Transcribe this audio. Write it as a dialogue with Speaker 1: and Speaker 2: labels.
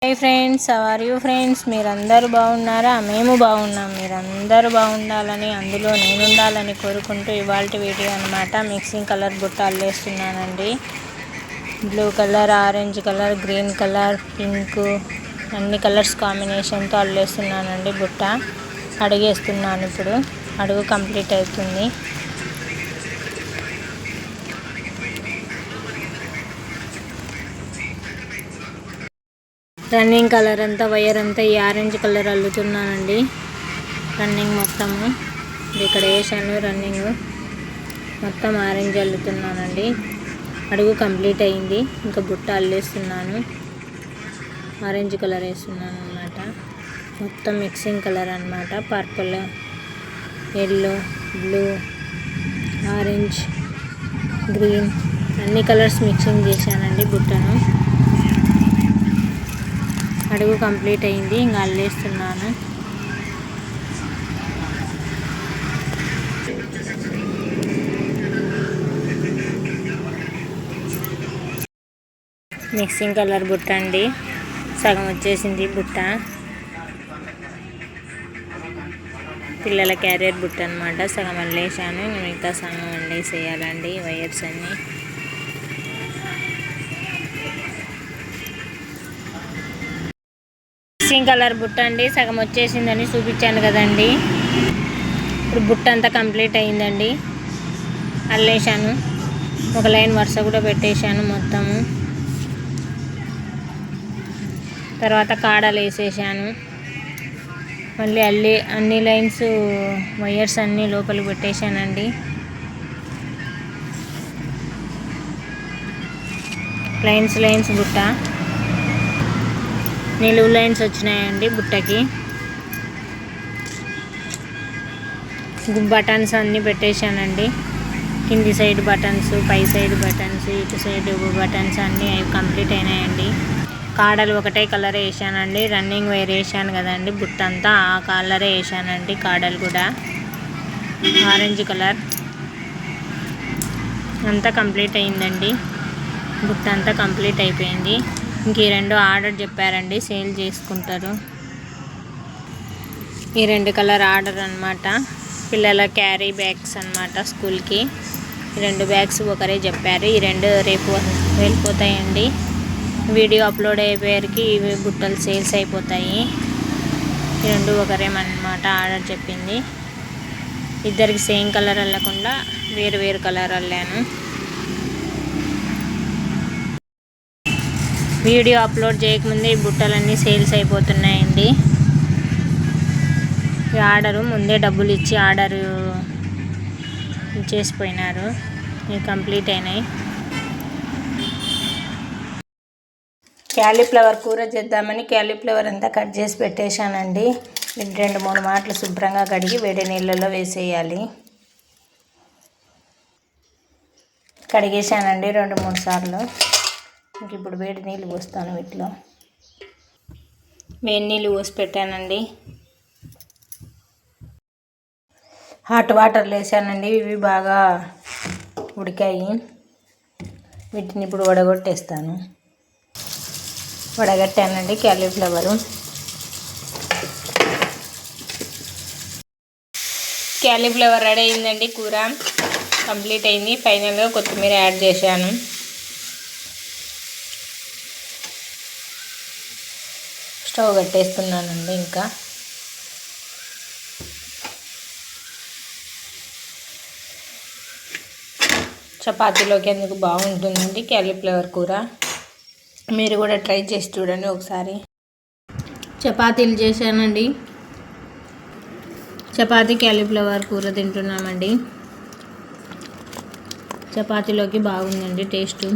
Speaker 1: High friends, how are you friends? మీరందరూ బాగున్నారా? మేము బాగున్నాం. మీరందరూ బాగుండాలని, అందులో నేను ఉండాలని కోరుకుంటూ ఇవాల్టి వీడియో అనమాట. మిక్సింగ్ కలర్ బుట్ట అల్లేస్తున్నానండి. Blue colour, orange colour, green colour, pink అన్ని కలర్స్ కాంబినేషన్తో అల్లేస్తున్నానండి. బుట్ట అడిగేస్తున్నాను. ఇప్పుడు అడుగు కంప్లీట్ అవుతుంది. రన్నింగ్ కలర్ అంతా, వైర్ అంతా ఈ ఆరెంజ్ కలర్ అల్లుతున్నానండి. రన్నింగ్ మొత్తము ఇక్కడ వేసాను. రన్నింగ్ మొత్తం ఆరెంజ్ అల్లుతున్నానండి. అడుగు కంప్లీట్ అయింది. ఇంకా బుట్ట అల్లేస్తున్నాను. ఆరెంజ్ కలర్ వేస్తున్నాను అన్నమాట. మొత్తం మిక్సింగ్ కలర్ అన్నమాట. Purple, yellow, blue, orange, green అన్ని కలర్స్ మిక్సింగ్ చేశానండి బుట్టను. అడుగు కంప్లీట్ అయింది. ఇంకా అల్లేస్తున్నాను. మిక్సింగ్ కలర్ బుట్ట అండి. సగం వచ్చేసింది బుట్ట. పిల్లల క్యారియర్ బుట్ట అనమాట. సగం అల్లేసాను. మిగతా సగం అల్లేసేయాలండి వైర్స్ అన్నీ. మిక్సింగ్ కలర్ బుట్ట అండి. సగం వచ్చేసిందని చూపించాను కదండి. ఇప్పుడు బుట్ట అంతా కంప్లీట్ అయిందండి. అల్లేసాను. ఒక లైన్ వరుస కూడా పెట్టేశాను మొత్తము. తర్వాత కాడలు వేసేసాను. మళ్ళీ అన్ని లైన్స్ వైర్స్ అన్నీ లోపలికి పెట్టేశానండి. లైన్స్ బుట్ట నిలువు లైన్స్ వచ్చినాయండి బుట్టకి. బటన్స్ అన్నీ పెట్టేశానండి. కింది సైడ్ బటన్స్, పై సైడ్ బటన్స్, ఇటు సైడ్ బటన్స్ అన్నీ కంప్లీట్ అయినాయండి. కాడలు ఒకటే కలర్ వేసానండి. రన్నింగ్ వైర్ వేసాను కదండి బుట్ట అంతా, ఆ కలరే వేసానండి. కాడలు కూడా ఆరెంజ్ కలర్. అంతా కంప్లీట్ అయిందండి. బుట్ట అంతా కంప్లీట్ అయిపోయింది. ఇంక ఈ రెండు ఆర్డర్ చెప్పారండి, సేల్ చేసుకుంటారు. ఈ రెండు కలర్ ఆర్డర్ అనమాట. పిల్లల క్యారీ బ్యాగ్స్ అనమాట స్కూల్కి. ఈ రెండు బ్యాగ్స్ ఒకరే చెప్పారు. ఈ రెండు రేపు వెళ్ళిపోతాయండి. వీడియో అప్లోడ్ అయిపోయేసరికి ఇవి బుట్టలు సేల్స్ అయిపోతాయి. ఈ రెండు ఒకరేమన్నమాట ఆర్డర్ చెప్పింది. ఇద్దరికి సేమ్ కలర్ అల్లకుండా వేరు కలర్ అల్లాను. వీడియో అప్లోడ్ చేయకముందే ఈ బుట్టలన్నీ సేల్స్ అయిపోతున్నాయండి. ఈ ఆర్డరు ముందే డబ్బులు ఇచ్చి ఆర్డరు ఇచ్చేసిపోయినారు. ఇవి కంప్లీట్ అయినాయి. క్యాలీఫ్లవర్ కూర చేద్దామని క్యాలీఫ్లవర్ అంతా కట్ చేసి పెట్టేశానండి. 2-3 మాటలు శుభ్రంగా కడిగి వేడి నీళ్ళలో వేసేయాలి. కడిగేశానండి 2-3 సార్లు. ఇంక ఇప్పుడు వేడి నీళ్ళు పోస్తాను. వీటిలో వేడి నీళ్ళు పోసి పెట్టానండి. హాట్ వాటర్లు వేసానండి. ఇవి బాగా ఉడికాయి. వీటిని ఇప్పుడు వడగొట్టేస్తాను. వడగట్టానండి క్యాలీఫ్లవరు. క్యాలీఫ్లవర్ రెడీ అయిందండి. కూర కంప్లీట్ అయింది. ఫైనల్గా కొత్తిమీర యాడ్ చేశాను. స్టవ్ కట్టేస్తున్నానండి. ఇంకా చపాతీలోకి ఎందుకు బాగుంటుందండి క్యాలీఫ్లవర్ కూర. మీరు కూడా ట్రై చేసి చూడండి ఒకసారి. చపాతీలు చేశానండి. చపాతీ క్యాలీఫ్లవర్ కూర తింటున్నామండి. చపాతీలోకి బాగుందండి టేస్ట్.